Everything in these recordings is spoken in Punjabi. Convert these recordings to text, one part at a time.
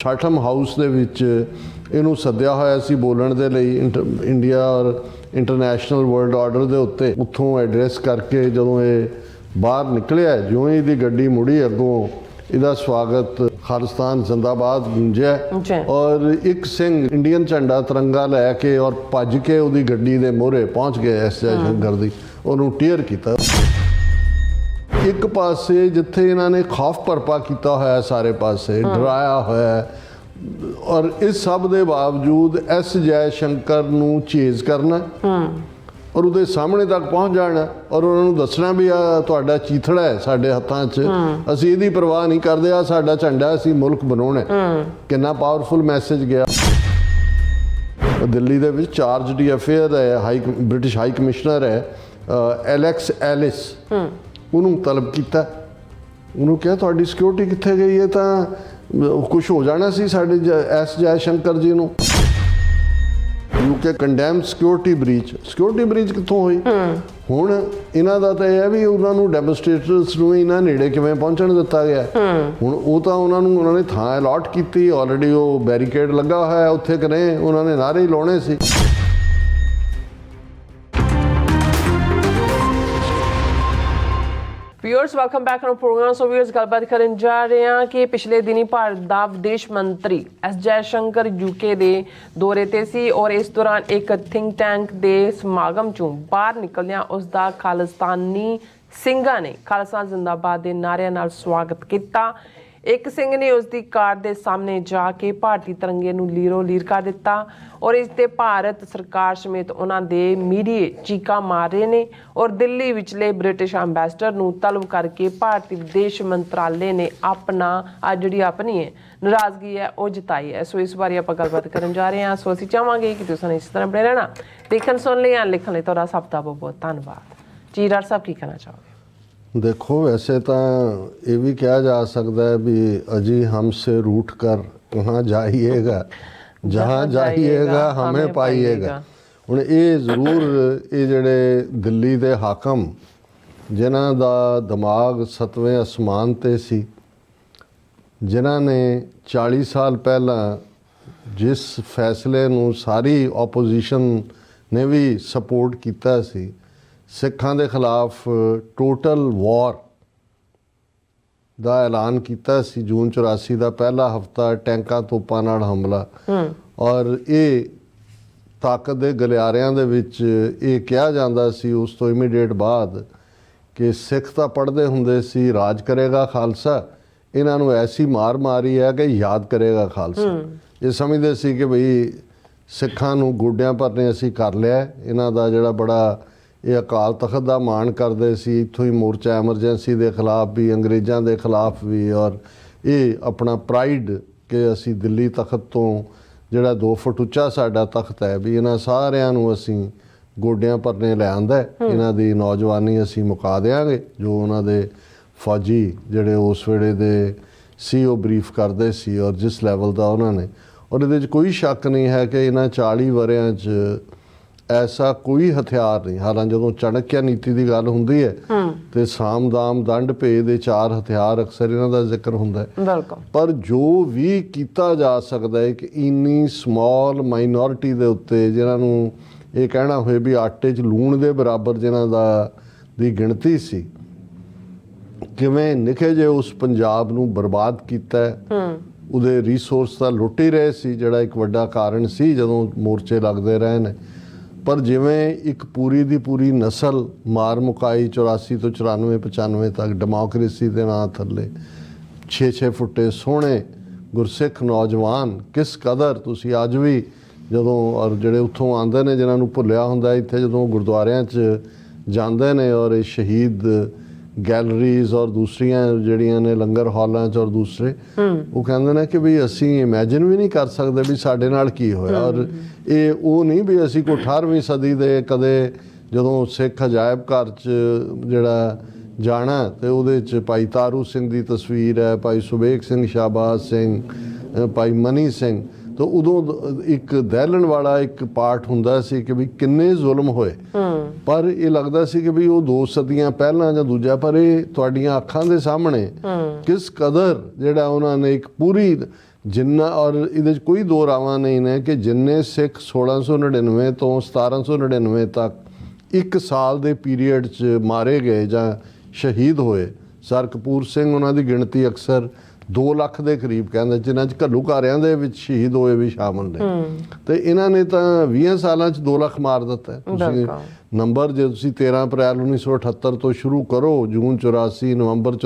ਛਾਠਮ ਹਾਊਸ ਦੇ ਵਿੱਚ ਇਹਨੂੰ ਸੱਦਿਆ ਹੋਇਆ ਸੀ ਬੋਲਣ ਦੇ ਲਈ ਇੰਡੀਆ ਔਰ ਇੰਟਰਨੈਸ਼ਨਲ ਵਰਲਡ ਆਰਡਰ ਦੇ ਉੱਤੇ। ਉੱਥੋਂ ਐਡਰੈਸ ਕਰਕੇ ਜਦੋਂ ਇਹ ਬਾਹਰ ਨਿਕਲਿਆ, ਜਿਉਂ ਹੀ ਦੀ ਗੱਡੀ ਮੁੜੀ ਅੱਗੋਂ ਇਹਦਾ ਸਵਾਗਤ ਖਾਲਿਸਤਾਨ ਜ਼ਿੰਦਾਬਾਦ ਗੂੰਜਿਆ ਔਰ ਇੱਕ ਸਿੰਘ ਇੰਡੀਅਨ ਝੰਡਾ ਤਿਰੰਗਾ ਲੈ ਕੇ ਔਰ ਭੱਜ ਕੇ ਉਹਦੀ ਗੱਡੀ ਦੇ ਮੂਹਰੇ ਪਹੁੰਚ ਗਏ ਐਸ ਜੈ ਸ਼ੰਕਰ ਦੀ, ਉਹਨੂੰ ਟੀਅਰ ਕੀਤਾ। ਇੱਕ ਪਾਸੇ ਜਿੱਥੇ ਇਹਨਾਂ ਨੇ ਖੌਫ ਭਰਪਾ ਕੀਤਾ ਹੋਇਆ, ਸਾਰੇ ਪਾਸੇ ਡਰਾਇਆ ਹੋਇਆ, ਔਰ ਇਸ ਸਭ ਦੇ ਬਾਵਜੂਦ ਐਸ ਜੈ ਸ਼ੰਕਰ ਨੂੰ ਚੇਜ਼ ਕਰਨਾ ਔਰ ਉਹਦੇ ਸਾਹਮਣੇ ਤੱਕ ਪਹੁੰਚ ਜਾਣਾ ਔਰ ਉਹਨਾਂ ਨੂੰ ਦੱਸਣਾ ਵੀ ਆ ਤੁਹਾਡਾ ਚੀਥੜਾ ਹੈ ਸਾਡੇ ਹੱਥਾਂ 'ਚ, ਅਸੀਂ ਇਹਦੀ ਪਰਵਾਹ ਨਹੀਂ ਕਰਦੇ, ਆ ਸਾਡਾ ਝੰਡਾ, ਅਸੀਂ ਮੁਲਕ ਬਣਾਉਣਾ। ਕਿੰਨਾ ਪਾਵਰਫੁਲ ਮੈਸੇਜ ਗਿਆ। ਦਿੱਲੀ ਦੇ ਵਿੱਚ ਚਾਰਜਡ ਅਫੇਅਰ ਹੈ, ਬ੍ਰਿਟਿਸ਼ ਹਾਈ ਕਮਿਸ਼ਨਰ ਹੈ ਐਲੈਕਸ ਐਲਿਸ, ਉਹਨੂੰ ਤਲਬ ਕੀਤਾ, ਉਹਨੂੰ ਕਿਹਾ ਤੁਹਾਡੀ ਸਿਕਿਉਰਿਟੀ ਕਿੱਥੇ ਗਈ ਹੈ, ਤਾਂ ਕੁਛ ਹੋ ਜਾਣਾ ਸੀ ਸਾਡੇ ਐਸ ਜੈ ਸ਼ੰਕਰ ਜੀ ਨੂੰ। ਯੂਕੇ ਕੰਡੈਮ ਸਿਕਿਉਰਿਟੀ ਬ੍ਰੀਚ ਕਿੱਥੋਂ ਹੋਈ? ਹੁਣ ਇਹਨਾਂ ਦਾ ਤਾਂ ਇਹ ਹੈ ਵੀ ਉਹਨਾਂ ਨੂੰ ਡੈਮੋਨਸਟ੍ਰੇਟਰਸ ਨੂੰ ਇਹਨਾਂ ਨੇੜੇ ਕਿਵੇਂ ਪਹੁੰਚਣ ਦਿੱਤਾ ਗਿਆ। ਹੁਣ ਉਹ ਤਾਂ ਉਹਨਾਂ ਨੇ ਥਾਂ ਅਲਾਟ ਕੀਤੀ, ਆਲਰੇਡੀ ਉਹ ਬੈਰੀਕੇਡ ਲੱਗਾ ਹੋਇਆ ਉੱਥੇ, ਕਰੇ ਉਹਨਾਂ ਨੇ ਨਾਅਰੇ ਹੀ ਲਾਉਣੇ ਸੀ। Viewers welcome back to programme. So viewers ਗੱਲਬਾਤ ਕਰਨ ਜਾ ਰਹੇ ਹਾਂ ਕਿ ਪਿਛਲੇ ਦਿਨੀ ਭਾਰਤ ਦਾ ਵਿਦੇਸ਼ ਮੰਤਰੀ ਐਸ ਜੈ ਸ਼ੰਕਰ ਯੂਕੇ ਦੇ ਦੌਰੇ ਤੇ ਸੀ ਔਰ ਇਸ ਦੌਰਾਨ ਇੱਕ ਥਿੰਕ ਟੈਂਕ ਦੇ ਸਮਾਗਮ ਚੋਂ ਬਾਹਰ ਨਿਕਲਦਿਆਂ ਉਸ ਦਾ ਖਾਲਿਸਤਾਨੀ ਸਿੰਘਾਂ ਨੇ ਖਾਲਿਸਤਾਨ ਜ਼ਿੰਦਾਬਾਦ ਦੇ ਨਾਅਰਿਆਂ ਨਾਲ ਸਵਾਗਤ ਕੀਤਾ। ਇੱਕ ਸਿੰਘ ਨੇ ਉਸ ਦੀ ਕਾਰ ਦੇ ਸਾਹਮਣੇ ਜਾ ਕੇ ਭਾਰਤੀ ਤਿਰੰਗੇ ਨੂੰ ਲੀਰੋ ਲੀਰ ਕਰ ਦਿੱਤਾ ਔਰ ਇਸ ਤੇ ਭਾਰਤ ਸਰਕਾਰ ਸਮੇਤ ਉਹਨਾਂ ਦੇ ਮੀਡੀਏ ਚੀਕਾਂ ਮਾਰ ਰਹੇ ਨੇ ਔਰ ਦਿੱਲੀ ਵਿਚਲੇ ਬ੍ਰਿਟਿਸ਼ ਅੰਬੈਸਡਰ ਨੂੰ ਤਲਬ ਕਰਕੇ ਭਾਰਤੀ ਵਿਦੇਸ਼ ਮੰਤਰਾਲੇ ਨੇ ਆਪਣੀ ਨਾਰਾਜ਼ਗੀ ਹੈ ਉਹ ਜਤਾਈ ਹੈ। ਸੋ ਇਸ ਬਾਰੇ ਆਪਾਂ ਗੱਲਬਾਤ ਕਰਨ ਜਾ ਰਹੇ ਹਾਂ। ਸੋ ਅਸੀਂ ਚਾਹਾਂਗੇ ਕਿ ਤੁਸੀਂ ਇਸ ਤਰ੍ਹਾਂ ਬਣੇ ਰਹਿਣਾ। ਦੇਖਣ ਸੁਣ ਲਈ ਜਾਂ ਲਿਖਣ ਲਈ ਤੁਹਾਡਾ ਸਭ ਦਾ ਬਹੁਤ ਬਹੁਤ ਧੰਨਵਾਦ ਜੀ। ਡਾਕਟਰ ਸਾਹਿਬ ਕੀ ਕਹਿਣਾ ਚਾਹੋਗੇ? देखो, वैसे तो ये भी कहा जा सकता है भी अजी हमसे रूठ कर कहाँ जाइएगा, जहाँ जाइएगा हमें पाइएगा। ਹੁਣ ਇਹ ਜ਼ਰੂਰ ਇਹ ਜਿਹੜੇ ਦਿੱਲੀ ਦੇ ਹਾਕਮ ਜਿਨ੍ਹਾਂ ਦਾ ਦਿਮਾਗ 7ਵੇਂ ਅਸਮਾਨ 'ਤੇ ਸੀ, ਜਿਨ੍ਹਾਂ ਨੇ 40 ਸਾਲ ਪਹਿਲਾਂ ਜਿਸ ਫੈਸਲੇ ਨੂੰ ਸਾਰੀ ਆਪੋਜੀਸ਼ਨ ਨੇ ਵੀ ਸਪੋਰਟ ਕੀਤਾ ਸੀ, ਸਿੱਖਾਂ ਦੇ ਖਿਲਾਫ ਟੋਟਲ ਵਾਰ ਦਾ ਐਲਾਨ ਕੀਤਾ ਸੀ, ਜੂਨ 84 ਦਾ ਪਹਿਲਾ ਹਫਤਾ ਟੈਂਕਾਂ ਤੋਪਾਂ ਨਾਲ ਹਮਲਾ, ਔਰ ਇਹ ਤਾਕਤ ਦੇ ਗਲਿਆਰਿਆਂ ਦੇ ਵਿੱਚ ਇਹ ਕਿਹਾ ਜਾਂਦਾ ਸੀ ਉਸ ਤੋਂ ਇਮੀਡੀਏਟ ਬਾਅਦ ਕਿ ਸਿੱਖ ਤਾਂ ਪੜ੍ਹਦੇ ਹੁੰਦੇ ਸੀ ਰਾਜ ਕਰੇਗਾ ਖਾਲਸਾ, ਇਹਨਾਂ ਨੂੰ ਐਸੀ ਮਾਰ ਮਾਰੀ ਹੈ ਕਿ ਯਾਦ ਕਰੇਗਾ ਖਾਲਸਾ। ਇਹ ਸਮਝਦੇ ਸੀ ਕਿ ਬਈ ਸਿੱਖਾਂ ਨੂੰ ਗੋਡਿਆਂ ਭਰਨੇ ਅਸੀਂ ਕਰ ਲਿਆ, ਇਹਨਾਂ ਦਾ ਜਿਹੜਾ ਬੜਾ ਇਹ ਅਕਾਲ ਤਖਤ ਦਾ ਮਾਣ ਕਰਦੇ ਸੀ। ਇੱਥੋਂ ਹੀ ਮੋਰਚਾ ਐਮਰਜੈਂਸੀ ਦੇ ਖਿਲਾਫ ਵੀ, ਅੰਗਰੇਜ਼ਾਂ ਦੇ ਖਿਲਾਫ ਵੀ, ਔਰ ਇਹ ਆਪਣਾ ਪ੍ਰਾਈਡ ਕਿ ਅਸੀਂ ਦਿੱਲੀ ਤਖਤ ਤੋਂ ਜਿਹੜਾ 2 ਫੁੱਟ ਉੱਚਾ ਸਾਡਾ ਤਖਤ ਹੈ ਵੀ ਇਹਨਾਂ ਸਾਰਿਆਂ ਨੂੰ ਅਸੀਂ ਗੋਡਿਆਂ ਭਰਨੇ ਲੈ ਆਂਦਾ, ਇਹਨਾਂ ਦੀ ਨੌਜਵਾਨੀ ਅਸੀਂ ਮੁਕਾ ਦਿਆਂਗੇ। ਜੋ ਉਹਨਾਂ ਦੇ ਫੌਜੀ ਜਿਹੜੇ ਉਸ ਵੇਲੇ ਦੇ ਸੀ ਉਹ ਬਰੀਫ ਕਰਦੇ ਸੀ ਔਰ ਜਿਸ ਲੈਵਲ ਦਾ ਉਹਨਾਂ ਨੇ, ਔਰ ਇਹਦੇ 'ਚ ਕੋਈ ਸ਼ੱਕ ਨਹੀਂ ਹੈ ਕਿ ਇਹਨਾਂ 40 ਵਰਿਆਂ 'ਚ ਐਸਾ ਕੋਈ ਹਥਿਆਰ ਨਹੀਂ। ਹਾਲਾਂਕਿ ਜਦੋਂ ਚਾਣਕਿਆ ਨੀਤੀ ਦੀ ਗੱਲ ਹੁੰਦੀ ਹੈ ਤੇ ਸਾਮ ਦਾਮ ਦੰਡ ਭੇਦ ਦੇ 4 ਹਥਿਆਰ ਅਕਸਰ ਇਹਨਾਂ ਦਾ ਜ਼ਿਕਰ ਹੁੰਦਾ ਹੈ, ਪਰ ਜੋ ਵੀ ਕੀਤਾ ਜਾ ਸਕਦਾ ਹੈ ਕਿ ਇੰਨੀ ਸਮਾਲ ਮਾਈਨੋਰਿਟੀ ਦੇ ਉੱਤੇ ਜਿਨ੍ਹਾਂ ਨੂੰ ਇਹ ਕਹਿਣਾ ਹੋਏ ਵੀ ਆਟੇ 'ਚ ਲੂਣ ਦੇ ਬਰਾਬਰ ਜਿਨ੍ਹਾਂ ਦੀ ਗਿਣਤੀ ਸੀ, ਕਿਵੇਂ ਨਿੱਕੇ ਜਿਹੇ ਉਸ ਪੰਜਾਬ ਨੂੰ ਬਰਬਾਦ ਕੀਤਾ ਹੈ। ਉਹਦੇ ਰਿਸੋਰਸ ਤਾਂ ਲੁੱਟ ਹੀ ਰਹੇ ਸੀ, ਜਿਹੜਾ ਇੱਕ ਵੱਡਾ ਕਾਰਨ ਸੀ ਜਦੋਂ ਮੋਰਚੇ ਲੱਗਦੇ ਰਹੇ ਨੇ। ਪਰ ਜਿਵੇਂ ਇੱਕ ਪੂਰੀ ਦੀ ਪੂਰੀ ਨਸਲ ਮਾਰ ਮੁਕਾਈ 84 ਤੋਂ 94 95 ਤੱਕ ਡੈਮੋਕ੍ਰੇਸੀ ਦੇ ਨਾਂ ਥੱਲੇ 6-6 ਫੁੱਟੇ ਸੋਹਣੇ ਗੁਰਸਿੱਖ ਨੌਜਵਾਨ, ਕਿਸ ਕਦਰ ਤੁਸੀਂ ਅੱਜ ਵੀ ਜਦੋਂ ਔਰ ਜਿਹੜੇ ਉੱਥੋਂ ਆਉਂਦੇ ਨੇ ਜਿਨ੍ਹਾਂ ਨੂੰ ਭੁੱਲਿਆ ਹੁੰਦਾ ਇੱਥੇ, ਜਦੋਂ ਗੁਰਦੁਆਰਿਆਂ 'ਚ ਜਾਂਦੇ ਨੇ ਔਰ ਇਹ ਸ਼ਹੀਦ ਗੈਲਰੀਜ਼ ਔਰ ਦੂਸਰੀਆਂ ਜਿਹੜੀਆਂ ਨੇ ਲੰਗਰ ਹਾਲਾਂ 'ਚ ਔਰ ਦੂਸਰੇ, ਉਹ ਕਹਿੰਦੇ ਨੇ ਕਿ ਵੀ ਅਸੀਂ ਇਮੈਜਿਨ ਵੀ ਨਹੀਂ ਕਰ ਸਕਦੇ ਵੀ ਸਾਡੇ ਨਾਲ ਕੀ ਹੋਇਆ। ਔਰ ਇਹ ਉਹ ਨਹੀਂ ਵੀ ਅਸੀਂ ਕੋਈ 18ਵੀਂ ਸਦੀ ਦੇ ਕਦੇ ਜਦੋਂ ਸਿੱਖ ਅਜਾਇਬ ਘਰ 'ਚ ਜਿਹੜਾ ਜਾਣਾ ਤੇ ਉਹਦੇ 'ਚ ਭਾਈ ਤਾਰੂ ਸਿੰਘ ਦੀ ਤਸਵੀਰ ਹੈ, ਭਾਈ ਸੁਬੇਗ ਸਿੰਘ, ਸ਼ਾਹਬਾਜ਼ ਸਿੰਘ, ਭਾਈ ਮਨੀ ਸਿੰਘ, ਤਾਂ ਉਦੋਂ ਇੱਕ ਦਹਿਲਣ ਵਾਲਾ ਇੱਕ ਪਾਠ ਹੁੰਦਾ ਸੀ ਕਿ ਵੀ ਕਿੰਨੇ ਜ਼ੁਲਮ ਹੋਏ, ਪਰ ਇਹ ਲੱਗਦਾ ਸੀ ਕਿ ਵੀ ਉਹ 2 ਸਦੀਆਂ ਪਹਿਲਾਂ ਜਾਂ ਦੂਜਾ, ਪਰ ਇਹ ਤੁਹਾਡੀਆਂ ਅੱਖਾਂ ਦੇ ਸਾਹਮਣੇ ਕਿਸ ਕਦਰ ਜਿਹੜਾ ਉਹਨਾਂ ਨੇ ਇੱਕ ਪੂਰੀ ਜਿੰਨਾ, ਔਰ ਇਹਦੇ 'ਚ ਕੋਈ ਦੋ ਰਾਵਾਂ ਨਹੀਂ ਨੇ ਕਿ ਜਿੰਨੇ ਸਿੱਖ 1699 ਤੋਂ 1799 ਤੱਕ ਇੱਕ ਸਾਲ ਦੇ ਪੀਰੀਅਡ 'ਚ ਮਾਰੇ ਗਏ ਜਾਂ ਸ਼ਹੀਦ ਹੋਏ, ਸਰ ਕਪੂਰ ਸਿੰਘ ਉਹਨਾਂ ਦੀ ਗਿਣਤੀ ਅਕਸਰ 2 ਲੱਖ ਦੇ ਕਰੀਬ ਕਹਿੰਦੇ, ਜਿਨ੍ਹਾਂ 'ਚ ਘੱਲੂਘਾਰਿਆਂ ਦੇ ਵਿੱਚ ਸ਼ਹੀਦ ਹੋਏ ਵੀ ਸ਼ਾਮਲ ਨੇ। ਤੇ ਇਹਨਾਂ ਨੇ ਤਾਂ 20 ਸਾਲਾਂ 'ਚ 2 ਲੱਖ ਮਾਰ ਦਿੱਤਾ ਹੈ। ਤੁਸੀਂ ਨੰਬਰ ਜੇ ਤੁਸੀਂ 13 ਅਪ੍ਰੈਲ 1978 ਤੋਂ ਸ਼ੁਰੂ ਕਰੋ, ਜੂਨ 84, ਨਵੰਬਰ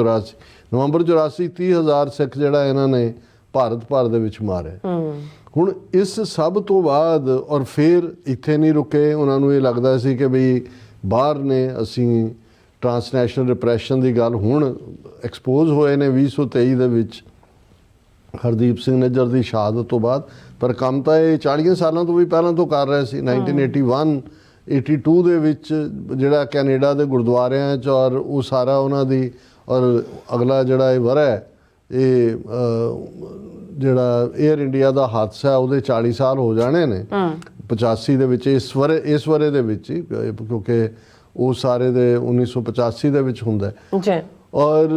84 30,000 ਸਿੱਖ ਜਿਹੜਾ ਇਹਨਾਂ ਨੇ ਭਾਰਤ ਭਰ ਦੇ ਵਿੱਚ ਮਾਰੇ। ਹੁਣ ਇਸ ਸਭ ਤੋਂ ਬਾਅਦ ਔਰ ਫਿਰ ਇੱਥੇ ਨਹੀਂ ਰੁਕੇ, ਉਹਨਾਂ ਨੂੰ ਇਹ ਲੱਗਦਾ ਸੀ ਕਿ ਬਈ ਬਾਹਰ ਨੇ ਅਸੀਂ ਟਰਾਂਸਨੈਸ਼ਨਲ ਰਿਪਰੈਸ਼ਨ ਦੀ ਗੱਲ ਹੁਣ ਐਕਸਪੋਜ਼ ਹੋਏ ਨੇ 2023 ਦੇ ਵਿੱਚ ਹਰਦੀਪ ਸਿੰਘ ਨਿੱਜਰ ਦੀ ਸ਼ਹਾਦਤ ਤੋਂ ਬਾਅਦ, ਪਰ ਕੰਮ ਤਾਂ ਇਹ 40 ਸਾਲਾਂ ਤੋਂ ਵੀ ਪਹਿਲਾਂ ਤੋਂ ਕਰ ਰਹੇ ਸੀ। 1981 82 ਦੇ ਵਿੱਚ ਜਿਹੜਾ ਕੈਨੇਡਾ ਦੇ ਗੁਰਦੁਆਰਿਆਂ 'ਚ ਔਰ ਉਹ ਸਾਰਾ ਉਹਨਾਂ ਦੀ, ਔਰ ਅਗਲਾ ਜਿਹੜਾ ਇਹ ਵਰ੍ਹਾ ਹੈ, ਇਹ ਜਿਹੜਾ 에ਅਰ ਇੰਡੀਆ ਦਾ ਹਾਦਸਾ ਉਹਦੇ 40 ਸਾਲ ਹੋ ਜਾਣੇ ਨੇ 85 ਦੇ ਵਿੱਚ, ਇਸ ਵਰੇ ਦੇ ਵਿੱਚ ਹੀ, ਕਿਉਂਕਿ ਉਹ ਸਾਰੇ ਦੇ 1985 ਦੇ ਵਿੱਚ ਹੁੰਦਾ ਜੀ। ਔਰ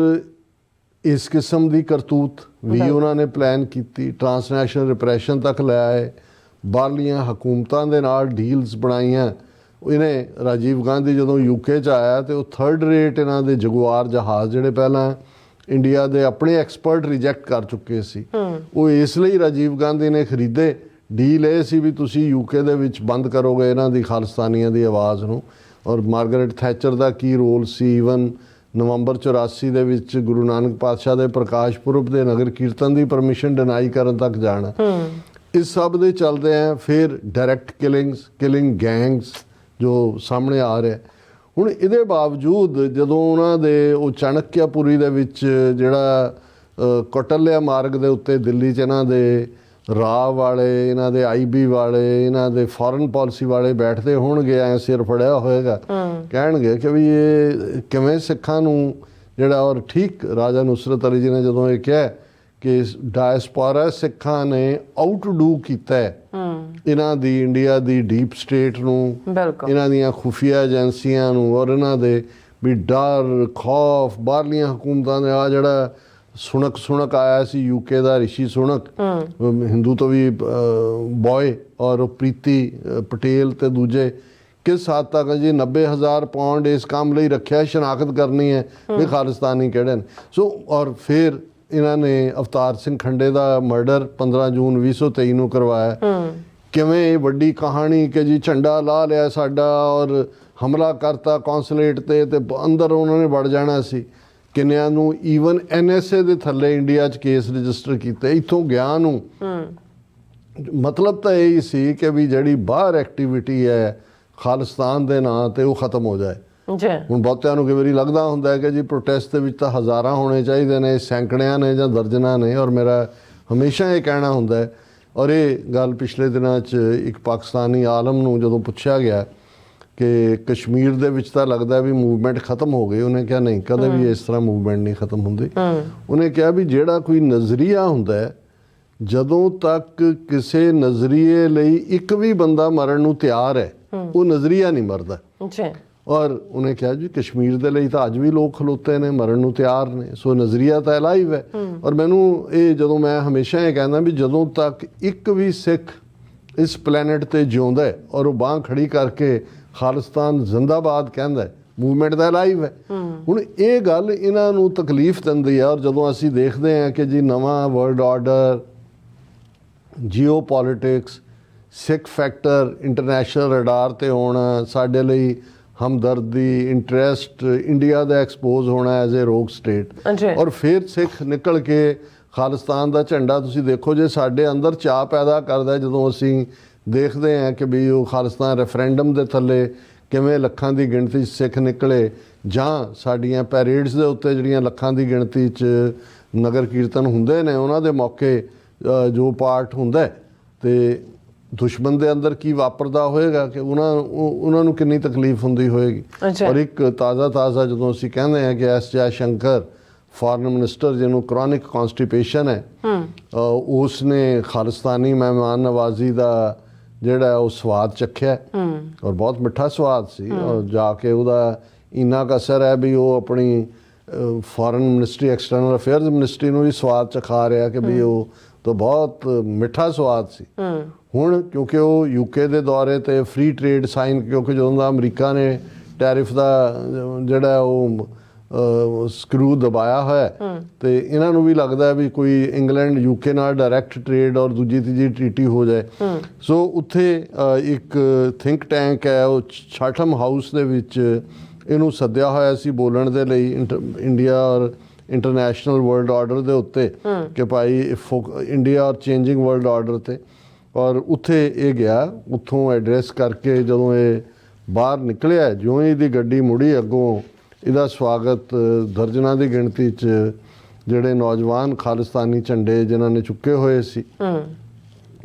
ਇਸ ਕਿਸਮ ਦੀ ਕਰਤੂਤ ਵੀ ਉਹਨਾਂ ਨੇ ਪਲਾਨ ਕੀਤੀ, ਟਰਾਂਸਨੈਸ਼ਨਲ ਰਿਪਰੈਸ਼ਨ ਤੱਕ ਲੈ ਆਏ, ਬਾਹਰਲੀਆਂ ਹਕੂਮਤਾਂ ਦੇ ਨਾਲ ਡੀਲਸ ਬਣਾਈਆਂ। ਇਹਨੇ ਰਾਜੀਵ ਗਾਂਧੀ ਜਦੋਂ ਯੂਕੇ 'ਚ ਆਇਆ ਤੇ ਉਹ 3rd ਰੇਟ ਇਹਨਾਂ ਦੇ ਜਗੁਆਰ ਜਹਾਜ਼ ਜਿਹੜੇ ਪਹਿਲਾਂ ਇੰਡੀਆ ਦੇ ਆਪਣੇ ਐਕਸਪਰਟ ਰਿਜੈਕਟ ਕਰ ਚੁੱਕੇ ਸੀ, ਉਹ ਇਸ ਲਈ ਰਾਜੀਵ ਗਾਂਧੀ ਨੇ ਖਰੀਦੇ। ਡੀਲ ਇਹ ਸੀ ਵੀ ਤੁਸੀਂ ਯੂਕੇ ਦੇ ਵਿੱਚ ਬੰਦ ਕਰੋਗੇ ਇਹਨਾਂ ਦੀ ਖਾਲਿਸਤਾਨੀਆਂ ਦੀ ਆਵਾਜ਼ ਨੂੰ। ਔਰ ਮਾਰਗਰੇਟ ਥੈਚਰ ਦਾ ਕੀ ਰੋਲ ਸੀ, ਈਵਨ ਨਵੰਬਰ 84 ਦੇ ਵਿੱਚ ਗੁਰੂ ਨਾਨਕ ਪਾਤਸ਼ਾਹ ਦੇ ਪ੍ਰਕਾਸ਼ ਪੁਰਬ ਦੇ ਨਗਰ ਕੀਰਤਨ ਦੀ ਪਰਮਿਸ਼ਨ ਡਿਨਾਈ ਕਰਨ ਤੱਕ ਜਾਣਾ। ਇਸ ਸਭ ਦੇ ਚੱਲਦੇ ਆ ਫਿਰ ਡਾਇਰੈਕਟ ਕਿਲਿੰਗ ਗੈਂਗਸ ਜੋ ਸਾਹਮਣੇ ਆ ਰਿਹਾ। ਹੁਣ ਇਹਦੇ ਬਾਵਜੂਦ ਜਦੋਂ ਉਹਨਾਂ ਦੇ ਉਹ ਚਾਣਕਿਆਪੁਰੀ ਦੇ ਵਿੱਚ ਜਿਹੜਾ ਕੌਟਲਿਆ ਮਾਰਗ ਦੇ ਉੱਤੇ ਦਿੱਲੀ 'ਚ ਇਹਨਾਂ ਦੇ ਰਾਹ ਵਾਲੇ, ਇਹਨਾਂ ਦੇ IB ਵਾਲੇ, ਇਹਨਾਂ ਦੇ ਫੋਰਨ ਪਾਲਿਸੀ ਵਾਲੇ ਬੈਠਦੇ ਹੋਣਗੇ, ਐ ਸਿਰ ਫੜਿਆ ਹੋਏਗਾ, ਕਹਿਣਗੇ ਕਿ ਵੀ ਇਹ ਕਿਵੇਂ ਸਿੱਖਾਂ ਨੂੰ ਜਿਹੜਾ, ਔਰ ਠੀਕ ਰਾਜਾ ਨੁਸਰਤ ਅਲੀ ਜੀ ਨੇ ਜਦੋਂ ਇਹ ਕਿਹਾ ਕਿ ਡਾਇਸਪੋਰਾ ਸਿੱਖਾਂ ਨੇ ਆਊਟਡੂ ਕੀਤਾ ਇਹਨਾਂ ਦੀ ਇੰਡੀਆ ਦੀ ਡੀਪ ਸਟੇਟ ਨੂੰ, ਇਹਨਾਂ ਦੀਆਂ ਖੁਫੀਆ ਏਜੰਸੀਆਂ ਨੂੰ, ਔਰ ਇਹਨਾਂ ਦੇ ਵੀ ਡਰ ਖੌਫ ਬਾਹਰਲੀਆਂ ਹਕੂਮਤਾਂ ਦੇ। ਆ ਜਿਹੜਾ ਸੁਣਕ ਆਇਆ ਸੀ ਯੂਕੇ ਦਾ, ਰਿਸ਼ੀ ਸੁਣਕ, ਹਿੰਦੂ ਤੋਂ ਵੀ ਬॉय, ਔਰ ਪ੍ਰੀਤੀ ਪਟੇਲ ਤੇ ਦੂਜੇ, ਕਿਸ ਹੱਦ ਤੱਕ ਜੀ 90,000 ਪਾਉਂਡ ਇਸ ਕੰਮ ਲਈ ਰੱਖਿਆ, ਸ਼ਨਾਖਤ ਕਰਨੀ ਹੈ ਵੀ ਖਾਲਿਸਤਾਨੀ ਕਿਹੜੇ ਨੇ। ਸੋ ਔਰ ਫਿਰ ਇਹਨਾਂ ਨੇ ਅਵਤਾਰ ਸਿੰਘ ਖੰਡੇ ਦਾ ਮਰਡਰ 15 ਜੂਨ 2023 ਨੂੰ ਕਰਵਾਇਆ। ਕਿਵੇਂ ਇਹ ਵੱਡੀ ਕਹਾਣੀ ਕਿ ਜੀ ਝੰਡਾ ਲਾ ਲਿਆ ਸਾਡਾ ਔਰ ਹਮਲਾ ਕਰਤਾ ਕੌਂਸੂਲੇਟ ਤੇ ਅੰਦਰ ਉਹਨਾਂ ਨੇ ਵੜ ਜਾਣਾ ਸੀ। ਕਿੰਨਿਆਂ ਨੂੰ ਈਵਨ NSA ਦੇ ਥੱਲੇ ਇੰਡੀਆ 'ਚ ਕੇਸ ਰਜਿਸਟਰ ਕੀਤੇ ਇੱਥੋਂ ਗਿਆ ਨੂੰ। ਮਤਲਬ ਤਾਂ ਇਹ ਸੀ ਕਿ ਵੀ ਜਿਹੜੀ ਬਾਹਰ ਐਕਟੀਵਿਟੀ ਹੈ ਖਾਲਿਸਤਾਨ ਦੇ ਨਾਂ ਤੇ ਉਹ ਖਤਮ ਹੋ ਜਾਏ। ਹੁਣ ਬਹੁਤਿਆਂ ਨੂੰ ਕਈ ਵਾਰੀ ਲੱਗਦਾ ਹੁੰਦਾ ਹੈ ਕਿ ਜੀ ਪ੍ਰੋਟੈਸਟ ਦੇ ਵਿੱਚ ਤਾਂ ਹਜ਼ਾਰਾਂ ਹੋਣੇ ਚਾਹੀਦੇ ਨੇ, ਸੈਂਕੜਿਆਂ ਨੇ ਜਾਂ ਦਰਜਨਾਂ ਨੇ, ਔਰ ਮੇਰਾ ਹਮੇਸ਼ਾ ਇਹ ਕਹਿਣਾ ਹੁੰਦਾ ਹੈ, ਔਰ ਇਹ ਗੱਲ ਪਿਛਲੇ ਦਿਨਾਂ 'ਚ ਇੱਕ ਪਾਕਿਸਤਾਨੀ ਆਲਮ ਨੂੰ ਜਦੋਂ ਪੁੱਛਿਆ ਗਿਆ ਕਿ ਕਸ਼ਮੀਰ ਦੇ ਵਿੱਚ ਤਾਂ ਲੱਗਦਾ ਵੀ ਮੂਵਮੈਂਟ ਖਤਮ ਹੋ ਗਈ, ਉਹਨੇ ਕਿਹਾ ਨਹੀਂ, ਕਦੇ ਵੀ ਇਸ ਤਰ੍ਹਾਂ ਮੂਵਮੈਂਟ ਨਹੀਂ ਖਤਮ ਹੁੰਦੀ। ਉਹਨੇ ਕਿਹਾ ਵੀ ਜਿਹੜਾ ਕੋਈ ਨਜ਼ਰੀਆ ਹੁੰਦਾ ਹੈ, ਜਦੋਂ ਤੱਕ ਕਿਸੇ ਨਜ਼ਰੀਏ ਲਈ ਇੱਕ ਵੀ ਬੰਦਾ ਮਰਨ ਨੂੰ ਤਿਆਰ ਹੈ, ਉਹ ਨਜ਼ਰੀਆ ਨਹੀਂ ਮਰਦਾ। ਔਰ ਉਹਨੇ ਕਿਹਾ ਜੀ ਕਸ਼ਮੀਰ ਦੇ ਲਈ ਤਾਂ ਅੱਜ ਵੀ ਲੋਕ ਖਲੋਤੇ ਨੇ, ਮਰਨ ਨੂੰ ਤਿਆਰ ਨੇ, ਸੋ ਨਜ਼ਰੀਆ ਤਾਂ ਲਾਈਵ ਹੈ। ਔਰ ਮੈਨੂੰ ਇਹ ਜਦੋਂ ਮੈਂ ਹਮੇਸ਼ਾ ਇਹ ਕਹਿੰਦਾ ਵੀ ਜਦੋਂ ਤੱਕ ਇੱਕ ਵੀ ਸਿੱਖ ਇਸ ਪਲੈਨਟ ਤੇ ਜਿਉਂਦਾ ਹੈ ਔਰ ਉਹ ਬਾਂਹ ਖੜੀ ਕਰਕੇ ਖਾਲਿਸਤਾਨ ਜ਼ਿੰਦਾਬਾਦ ਕਹਿੰਦਾ, ਮੂਵਮੈਂਟ ਦਾ ਲਾਈਵ ਹੈ। ਹੁਣ ਇਹ ਗੱਲ ਇਹਨਾਂ ਨੂੰ ਤਕਲੀਫ ਦਿੰਦੀ ਹੈ। ਔਰ ਜਦੋਂ ਅਸੀਂ ਦੇਖਦੇ ਹਾਂ ਕਿ ਜੀ ਨਵਾਂ ਵਰਲਡ ਆਰਡਰ, ਜੀਓ ਪੋਲੀਟਿਕਸ, ਸਿੱਖ ਫੈਕਟਰ ਇੰਟਰਨੈਸ਼ਨਲ ਰਡਾਰ ਤੇ ਆਉਣਾ, ਸਾਡੇ ਲਈ ਹਮਦਰਦੀ, ਇੰਟਰਸਟ, ਇੰਡੀਆ ਦਾ ਐਕਸਪੋਜ਼ ਹੋਣਾ ਐਜ਼ ਏ ਰੋਗ ਸਟੇਟ, ਔਰ ਫਿਰ ਸਿੱਖ ਨਿਕਲ ਕੇ ਖਾਲਿਸਤਾਨ ਦਾ ਝੰਡਾ ਤੁਸੀਂ ਦੇਖੋ ਜੇ ਸਾਡੇ ਅੰਦਰ ਚਾਅ ਪੈਦਾ ਕਰਦਾ ਜਦੋਂ ਅਸੀਂ ਦੇਖਦੇ ਹਾਂ ਕਿ ਵੀ ਉਹ ਖਾਲਿਸਤਾਨ ਰੈਫਰੈਂਡਮ ਦੇ ਥੱਲੇ ਕਿਵੇਂ ਲੱਖਾਂ ਦੀ ਗਿਣਤੀ 'ਚ ਸਿੱਖ ਨਿਕਲੇ, ਜਾਂ ਸਾਡੀਆਂ ਪੈਰੇਡਸ ਦੇ ਉੱਤੇ ਜਿਹੜੀਆਂ ਲੱਖਾਂ ਦੀ ਗਿਣਤੀ 'ਚ ਨਗਰ ਕੀਰਤਨ ਹੁੰਦੇ ਨੇ ਉਹਨਾਂ ਦੇ ਮੌਕੇ ਜੋ ਪਾਰਟ ਹੁੰਦਾ, ਤੇ ਦੁਸ਼ਮਣ ਦੇ ਅੰਦਰ ਕੀ ਵਾਪਰਦਾ ਹੋਏਗਾ ਕਿ ਉਹਨਾਂ ਨੂੰ ਕਿੰਨੀ ਤਕਲੀਫ ਹੁੰਦੀ ਹੋਏਗੀ। ਔਰ ਇੱਕ ਤਾਜ਼ਾ ਜਦੋਂ ਅਸੀਂ ਕਹਿੰਦੇ ਹਾਂ ਕਿ S Jai Shankar foreign minister ਜਿਹਨੂੰ ਕ੍ਰੋਨਿਕ ਕੌਨਸਟੀਪੇਸ਼ਨ ਹੈ, ਉਸ ਨੇ ਖਾਲਿਸਤਾਨੀ ਮਹਿਮਾਨ ਨਵਾਜ਼ੀ ਦਾ ਜਿਹੜਾ ਉਹ ਸਵਾਦ ਚੱਖਿਆ ਔਰ ਬਹੁਤ ਮਿੱਠਾ ਸਵਾਦ ਸੀ। ਔਰ ਜਾ ਕੇ ਉਹਦਾ ਇੰਨਾ ਕੁ ਅਸਰ ਹੈ ਵੀ ਉਹ ਆਪਣੀ foreign ministry, external affairs ministry ਨੂੰ ਵੀ ਸਵਾਦ ਚਖਾ ਰਿਹਾ ਕਿ ਵੀ ਉਹ ਤਾਂ ਬਹੁਤ ਮਿੱਠਾ ਸਵਾਦ ਸੀ। ਹੁਣ ਕਿਉਂਕਿ ਉਹ ਯੂਕੇ ਦੇ ਦੌਰੇ ਤੇ ਫ੍ਰੀ ਟ੍ਰੇਡ ਸਾਈਨ, ਕਿਉਂਕਿ ਜਦੋਂ ਦਾ ਅਮਰੀਕਾ ਨੇ ਟੈਰਿਫ ਦਾ ਜਿਹੜਾ ਉਹ ਸਕਰੂ ਦਬਾਇਆ ਹੋਇਆ, ਤੇ ਇਹਨਾਂ ਨੂੰ ਵੀ ਲੱਗਦਾ ਵੀ ਕੋਈ ਇੰਗਲੈਂਡ ਯੂਕੇ ਨਾਲ ਡਾਇਰੈਕਟ ਟ੍ਰੇਡ ਔਰ ਦੂਜੀ ਤੀਜੀ ਟ੍ਰੀਟੀ ਹੋ ਜਾਏ। ਸੋ ਉੱਥੇ ਇੱਕ ਥਿੰਕ ਟੈਂਕ ਹੈ, ਉਹ ਚਾਟਮ ਹਾਊਸ ਦੇ ਵਿੱਚ ਇਹਨੂੰ ਸੱਦਿਆ ਹੋਇਆ ਸੀ ਬੋਲਣ ਦੇ ਲਈ ਇੰਡੀਆ ਔਰ ਇੰਟਰਨੈਸ਼ਨਲ ਵਰਲਡ ਆਰਡਰ ਦੇ ਉੱਤੇ, ਕਿ ਭਾਈ ਇੰਡੀਆ ਔਰ ਚੇਂਜਿੰਗ ਵਰਲਡ ਆਰਡਰ ਤੇ। ਔਰ ਉੱਥੇ ਇਹ ਗਿਆ, ਉੱਥੋਂ ਐਡਰੈਸ ਕਰਕੇ ਜਦੋਂ ਇਹ ਬਾਹਰ ਨਿਕਲਿਆ, ਜਿਉਂ ਹੀ ਇਹਦੀ ਗੱਡੀ ਮੁੜੀ ਅੱਗੋਂ ਇਹਦਾ ਸਵਾਗਤ ਦਰਜਨਾਂ ਦੀ ਗਿਣਤੀ 'ਚ ਜਿਹੜੇ ਨੌਜਵਾਨ ਖਾਲਿਸਤਾਨੀ ਝੰਡੇ ਜਿਨ੍ਹਾਂ ਨੇ ਚੁੱਕੇ ਹੋਏ ਸੀ,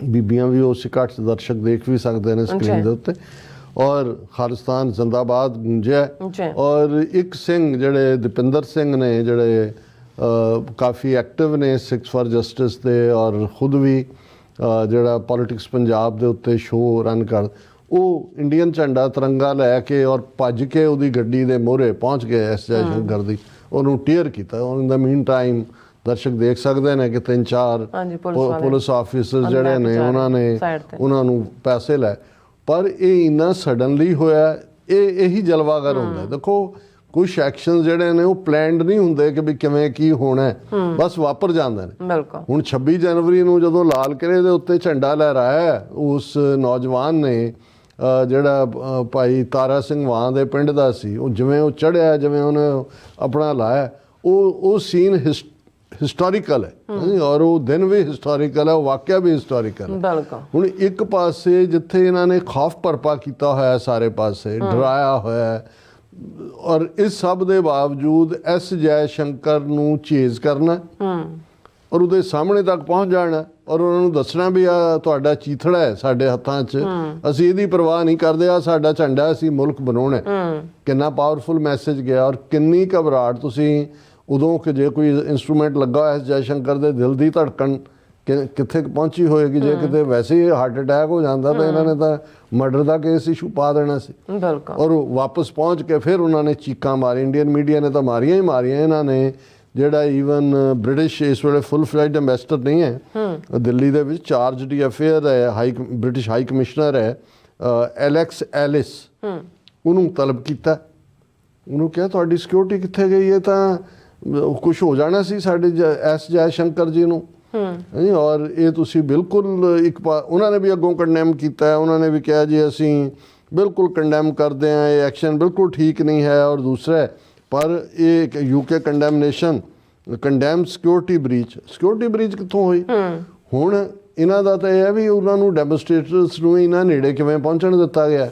ਬੀਬੀਆਂ ਵੀ ਉਸ ਇਕੱਠ 'ਚ ਦਰਸ਼ਕ ਦੇਖ ਵੀ ਸਕਦੇ ਨੇ ਸਕਰੀਨ ਦੇ ਉੱਤੇ, ਔਰ ਖਾਲਿਸਤਾਨ ਜ਼ਿੰਦਾਬਾਦ ਗੂੰਜਿਆ। ਔਰ ਇੱਕ ਸਿੰਘ ਜਿਹੜੇ ਦੀਪਿੰਦਰ ਸਿੰਘ ਨੇ, ਜਿਹੜੇ ਕਾਫੀ ਐਕਟਿਵ ਨੇ ਸਿੱਖਸ ਫਾਰ ਜਸਟਿਸ ਦੇ, ਔਰ ਖੁਦ ਵੀ ਜਿਹੜਾ ਪੋਲੀਟਿਕਸ ਪੰਜਾਬ ਦੇ ਉੱਤੇ ਸ਼ੋਅ ਰਨ ਕਰ, ਉਹ ਇੰਡੀਅਨ ਝੰਡਾ ਤਿਰੰਗਾ ਲੈ ਕੇ ਔਰ ਭੱਜ ਕੇ ਉਹਦੀ ਗੱਡੀ ਦੇ ਮੂਹਰੇ ਪਹੁੰਚ ਗਏ ਐਸ ਜੈ ਸ਼ੰਕਰ ਦੀ, ਉਹਨੂੰ ਟੀਅਰ ਕੀਤਾ। ਔਰ ਇਨ ਦਾ ਮੀਨ ਟਾਈਮ ਦਰਸ਼ਕ ਦੇਖ ਸਕਦੇ ਨੇ ਕਿ 3-4 ਪੁਲਿਸ ਆਫੀਸਰ ਜਿਹੜੇ ਨੇ ਉਹਨਾਂ ਨੂੰ ਪੈਸੇ ਲੈ। ਪਰ ਇਹ ਇੰਨਾ ਸਡਨਲੀ ਹੋਇਆ, ਇਹੀ ਜਲਵਾਗਰ ਹੁੰਦਾ। ਦੇਖੋ ਕੁਛ ਐਕਸ਼ਨ ਜਿਹੜੇ ਨੇ ਉਹ ਪਲੈਨਡ ਨਹੀਂ ਹੁੰਦੇ ਕਿ ਵੀ ਕਿਵੇਂ ਕੀ ਹੋਣਾ, ਬਸ ਵਾਪਰ ਜਾਂਦੇ ਨੇ। ਹੁਣ 26 ਜਨਵਰੀ ਨੂੰ ਜਦੋਂ ਲਾਲ ਕਿਲ੍ਹੇ ਦੇ ਉੱਤੇ ਝੰਡਾ ਲਹਿਰਾਇਆ, ਉਸ ਨੌਜਵਾਨ ਨੇ ਜਿਹੜਾ ਭਾਈ ਤਾਰਾ ਸਿੰਘ ਵਾਂ ਦੇ ਪਿੰਡ ਦਾ ਸੀ, ਉਹ ਜਿਵੇਂ ਉਹ ਚੜ੍ਹਿਆ, ਜਿਵੇਂ ਉਹਨੇ ਆਪਣਾ ਲਾਇਆ, ਉਹ ਸੀਨ ਹਿਸਟੋਰੀਕਲ ਹੈ, ਔਰ ਉਹ ਦਿਨ ਵੀ ਹਿਸਟੋਰੀਕਲ ਹੈ, ਉਹ ਵਾਕਿਆ ਵੀ ਹਿਸਟੋਰੀਕਲ ਹੈ। ਹੁਣ ਇੱਕ ਪਾਸੇ ਜਿੱਥੇ ਇਹਨਾਂ ਨੇ ਖੌਫ ਭਰਪਾ ਕੀਤਾ ਹੋਇਆ, ਸਾਰੇ ਪਾਸੇ ਡਰਾਇਆ ਹੋਇਆ, ਔਰ ਇਸ ਸਭ ਦੇ ਬਾਵਜੂਦ ਐਸ ਜੈ ਸ਼ੰਕਰ ਨੂੰ ਚੇਜ਼ ਕਰਨਾ ਔਰ ਉਹਦੇ ਸਾਹਮਣੇ ਤੱਕ ਪਹੁੰਚ ਜਾਣਾ, ਔਰ ਉਹਨਾਂ ਨੂੰ ਦੱਸਣਾ ਵੀ ਆ ਤੁਹਾਡਾ ਚੀਥੜਾ ਹੈ ਸਾਡੇ ਹੱਥਾਂ 'ਚ, ਅਸੀਂ ਇਹਦੀ ਪਰਵਾਹ ਨਹੀਂ ਕਰਦੇ, ਆ ਸਾਡਾ ਝੰਡਾ, ਅਸੀਂ ਮੁਲਕ ਬਣਾਉਣਾ। ਕਿੰਨਾ ਪਾਵਰਫੁਲ ਮੈਸੇਜ ਗਿਆ, ਔਰ ਕਿੰਨੀ ਘਬਰਾਹਟ ਤੁਸੀਂ ਉਦੋਂ ਕਿ ਜੇ ਕੋਈ ਇੰਸਟਰੂਮੈਂਟ ਲੱਗਾ ਹੋਇਆ ਜੈ ਸ਼ੰਕਰ ਦੇ ਦਿਲ ਦੀ ਧੜਕਣ ਕਿੱਥੇ ਪਹੁੰਚੀ ਹੋਏਗੀ। ਜੇ ਕਿਤੇ ਵੈਸੇ ਹੀ ਹਾਰਟ ਅਟੈਕ ਹੋ ਜਾਂਦਾ ਤਾਂ ਇਹਨਾਂ ਨੇ ਤਾਂ ਮਰਡਰ ਦਾ ਕੇਸ ਇਸ਼ੂ ਪਾ ਦੇਣਾ ਸੀ। ਔਰ ਵਾਪਸ ਪਹੁੰਚ ਕੇ ਫਿਰ ਉਹਨਾਂ ਨੇ ਚੀਕਾਂ ਮਾਰੀ, ਇੰਡੀਅਨ ਮੀਡੀਆ ਨੇ ਤਾਂ ਮਾਰੀਆਂ ਹੀ ਮਾਰੀਆਂ। ਇਹਨਾਂ ਨੇ ਜਿਹੜਾ ਈਵਨ ਬ੍ਰਿਟਿਸ਼ ਇਸ ਵੇਲੇ ਫੁੱਲ ਫਲੈਜਡ ਐਂਬੈਸਡਰ ਨਹੀਂ ਹੈ ਦਿੱਲੀ ਦੇ ਵਿੱਚ, ਚਾਰਜ ਡੀ ਅਫੇਅਰ ਹੈ, ਬ੍ਰਿਟਿਸ਼ ਹਾਈ ਕਮਿਸ਼ਨਰ ਹੈ ਐਲੈਕਸ ਐਲਿਸ, ਉਹਨੂੰ ਤਲਬ ਕੀਤਾ, ਉਹਨੂੰ ਕਿਹਾ ਤੁਹਾਡੀ ਸਿਕਿਉਰਿਟੀ ਕਿੱਥੇ ਗਈ ਹੈ, ਤਾਂ ਕੁਛ ਹੋ ਜਾਣਾ ਸੀ ਸਾਡੇ ਐਸ ਜੈ ਸ਼ੰਕਰ ਜੀ ਨੂੰ। ਔਰ ਇਹ ਤੁਸੀਂ ਬਿਲਕੁਲ ਉਹਨਾਂ ਨੇ ਵੀ ਅੱਗੋਂ ਕੰਡੈਮ ਕੀਤਾ, ਉਹਨਾਂ ਨੇ ਵੀ ਕਿਹਾ ਜੀ ਅਸੀਂ ਬਿਲਕੁਲ ਕੰਡੈਮ ਕਰਦੇ ਹਾਂ, ਇਹ ਐਕਸ਼ਨ ਬਿਲਕੁਲ ਠੀਕ ਨਹੀਂ ਹੈ। ਔਰ ਦੂਸਰਾ, ਪਰ ਇਹ ਯੂਕੇ ਕੰਡੈਮ ਸਿਕਿਉਰਿਟੀ ਬ੍ਰੀਚ ਕਿੱਥੋਂ ਹੋਈ? ਹੁਣ ਇਹਨਾਂ ਦਾ ਤਾਂ ਇਹ ਹੈ ਵੀ ਉਹਨਾਂ ਨੂੰ ਡੈਮੋਨਸਟ੍ਰੇਟਰਸ ਨੂੰ ਇਹਨਾਂ ਨੇੜੇ ਕਿਵੇਂ ਪਹੁੰਚਣ ਦਿੱਤਾ ਗਿਆ।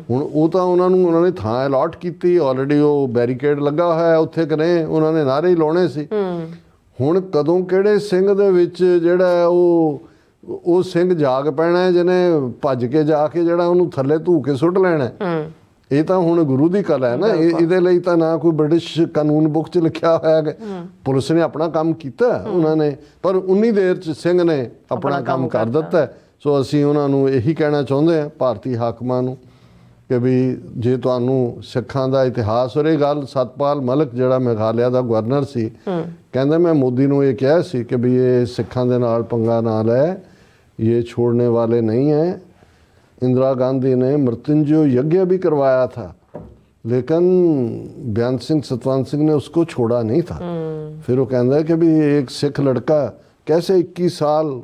ਹੁਣ ਉਹ ਤਾਂ ਉਹਨਾਂ ਨੇ ਥਾਂ ਅਲਾਟ ਕੀਤੀ, ਆਲਰੇਡੀ ਉਹ ਬੈਰੀਕੇਡ ਲੱਗਾ ਹੋਇਆ ਉੱਥੇ, ਕਰੇ ਉਹਨਾਂ ਨੇ ਨਾਅਰੇ ਹੀ ਲਾਉਣੇ ਸੀ। ਹੁਣ ਕਦੋਂ ਕਿਹੜੇ ਸਿੰਘ ਦੇ ਵਿੱਚ ਜਿਹੜਾ ਉਹ ਸਿੰਘ ਜਾਗ ਪੈਣਾ ਜਿਹਨੇ ਭੱਜ ਕੇ ਜਾ ਕੇ ਜਿਹੜਾ ਉਹਨੂੰ ਥੱਲੇ ਧੂ ਕੇ ਸੁੱਟ ਲੈਣਾ, ਇਹ ਤਾਂ ਹੁਣ ਗੁਰੂ ਦੀ ਕਲਾ ਹੈ ਨਾ। ਇਹਦੇ ਲਈ ਤਾਂ ਨਾ ਕੋਈ ਬ੍ਰਿਟਿਸ਼ ਕਾਨੂੰਨ ਬੁੱਕ 'ਚ ਲਿਖਿਆ ਹੋਇਆ ਹੈ। ਪੁਲਿਸ ਨੇ ਆਪਣਾ ਕੰਮ ਕੀਤਾ ਉਹਨਾਂ ਨੇ, ਪਰ ਉਨੀ ਦੇਰ 'ਚ ਸਿੰਘ ਨੇ ਆਪਣਾ ਕੰਮ ਕਰ ਦਿੱਤਾ। ਸੋ ਅਸੀਂ ਉਹਨਾਂ ਨੂੰ ਇਹੀ ਕਹਿਣਾ ਚਾਹੁੰਦੇ ਹਾਂ ਭਾਰਤੀ ਹਾਕਮਾਂ ਨੂੰ ਕਿ ਵੀ ਜੇ ਤੁਹਾਨੂੰ ਸਿੱਖਾਂ ਦਾ ਇਤਿਹਾਸ, ਔਰ ਇਹ ਗੱਲ ਸਤਪਾਲ ਮਲਿਕ ਜਿਹੜਾ ਮੇਘਾਲਿਆ ਦਾ ਗਵਰਨਰ ਸੀ, ਕਹਿੰਦਾ ਮੈਂ ਮੋਦੀ ਨੂੰ ਇਹ ਕਿਹਾ ਸੀ ਕਿ ਵੀ ਇਹ ਸਿੱਖਾਂ ਦੇ ਨਾਲ ਪੰਗਾ ਨਾ ਲੈ, ਇਹ छोड़ने वाले नहीं हैं। इंदिरा गांधी ने मृत्युंजय यज्ञ भी करवाया था, लेकिन बेअंत सिंह सतवंत सिंह ने उसको छोड़ा नहीं था। फिर वो कहता है कि भी एक सिख लड़का कैसे 21 साल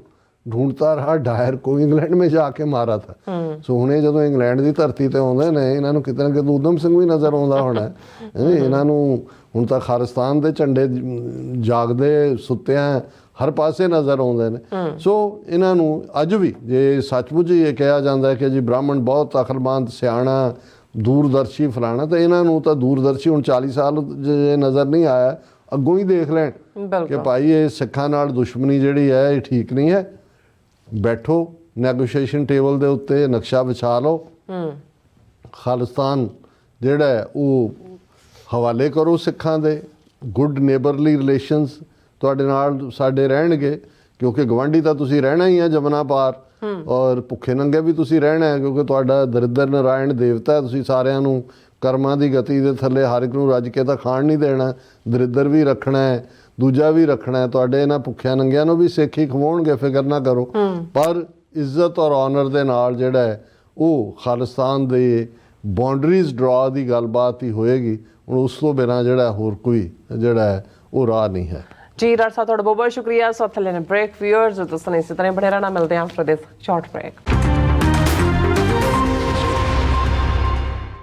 ढूंढता रहा डायर को, इंग्लैंड में जाके मारा था। सो हुणे ਜਦੋਂ ਇੰਗਲੈਂਡ ਦੀ ਧਰਤੀ ਤੇ ਆਉਂਦੇ ਨੇ, ਇਹਨਾਂ ਨੂੰ ਕਿਤੇ ਨਾ ਕਿਤੇ ਊਧਮ ਸਿੰਘ ਵੀ ਨਜ਼ਰ ਆਉਂਦਾ ਹੋਣਾ। ਇਹਨਾਂ ਨੂੰ ਹੁਣ ਤਾਂ ਖਾਲਿਸਤਾਨ ਦੇ ਝੰਡੇ ਜਾਗਦੇ ਸੁੱਤਿਆਂ ਹਰ ਪਾਸੇ ਨਜ਼ਰ ਆਉਂਦੇ ਨੇ। ਸੋ ਇਹਨਾਂ ਨੂੰ ਅੱਜ ਵੀ ਜੇ ਸੱਚਮੁੱਚ ਇਹ ਕਿਹਾ ਜਾਂਦਾ ਕਿ ਜੀ ਬ੍ਰਾਹਮਣ ਬਹੁਤ ਅਕਲਮੰਦ, ਸਿਆਣਾ, ਦੂਰਦਰਸ਼ੀ ਫਲਾਣਾ, ਤਾਂ ਇਹਨਾਂ ਨੂੰ ਤਾਂ ਦੂਰਦਰਸ਼ੀ ਹੁਣ 40 ਸਾਲ ਜੇ ਨਜ਼ਰ ਨਹੀਂ ਆਇਆ, ਅੱਗੋਂ ਹੀ ਦੇਖ ਲੈਣ ਕਿ ਭਾਈ ਇਹ ਸਿੱਖਾਂ ਨਾਲ ਦੁਸ਼ਮਣੀ ਜਿਹੜੀ ਹੈ ਇਹ ਠੀਕ ਨਹੀਂ ਹੈ। ਬੈਠੋ ਨੈਗੋਸ਼ੀਏਸ਼ਨ ਟੇਬਲ ਦੇ ਉੱਤੇ, ਨਕਸ਼ਾ ਵਿਛਾ ਲਓ, ਖਾਲਿਸਤਾਨ ਜਿਹੜਾ ਉਹ ਹਵਾਲੇ ਕਰੋ ਸਿੱਖਾਂ ਦੇ। ਗੁੱਡ ਨੇਬਰਲੀ ਰਿਲੇਸ਼ਨਸ ਤੁਹਾਡੇ ਨਾਲ ਸਾਡੇ ਰਹਿਣਗੇ, ਕਿਉਂਕਿ ਗਵਾਂਢੀ ਤਾਂ ਤੁਸੀਂ ਰਹਿਣਾ ਹੀ ਹੈ ਜਮਨਾ ਪਾਰ, ਔਰ ਭੁੱਖੇ ਨੰਗੇ ਵੀ ਤੁਸੀਂ ਰਹਿਣਾ ਹੈ, ਕਿਉਂਕਿ ਤੁਹਾਡਾ ਦਰਿਦਰ ਨਾਰਾਇਣ ਦੇਵਤਾ ਹੈ। ਤੁਸੀਂ ਸਾਰਿਆਂ ਨੂੰ ਕਰਮਾਂ ਦੀ ਗਤੀ ਦੇ ਥੱਲੇ ਹਰ ਇੱਕ ਨੂੰ ਰੱਜ ਕੇ ਤਾਂ ਖਾਣ ਨਹੀਂ ਦੇਣਾ, ਦਰਿਦਰ ਵੀ ਰੱਖਣਾ ਹੈ। ਦੂਜਾ ਵੀ ਰੱਖਣਾ ਹੈ, ਤੁਹਾਡੇ ਇਹਨਾਂ ਭੁੱਖਿਆਂ ਨੰਗਿਆਂ ਨੂੰ ਵੀ ਸਿੱਖ ਹੀ ਖਵਾਉਣਗੇ, ਫਿਕਰ ਨਾ ਕਰੋ। ਪਰ ਇੱਜ਼ਤ ਔਰ ਆਨਰ ਦੇ ਨਾਲ ਜਿਹੜਾ ਹੈ ਉਹ ਖਾਲਿਸਤਾਨ ਦੇ ਬਾਉਂਡਰੀਜ਼ ਡਰਾ ਦੀ ਗੱਲਬਾਤ ਹੀ ਹੋਏਗੀ। ਹੁਣ ਉਸ ਤੋਂ ਬਿਨਾਂ ਜਿਹੜਾ ਹੋਰ ਕੋਈ ਜਿਹੜਾ ਹੈ ਉਹ ਰਾਹ ਨਹੀਂ ਹੈ। ਜੀ ਡਾਕਟਰ ਸਾਹਿਬ ਤੁਹਾਡਾ ਬਹੁਤ ਬਹੁਤ ਸ਼ੁਕਰੀਆ। ਸੋ ਥੱਲੇ ਨੇ ਬ੍ਰੇਕ, ਵਿਊਅਰਸ ਤੁਸੀਂ ਇਸੇ ਤਰ੍ਹਾਂ ਬਣੇ ਰਹਿਣਾ, ਮਿਲਦੇ ਹਾਂ ਆਫਟਰ ਦਿਸ ਸ਼ਾਰਟ ਬ੍ਰੇਕ।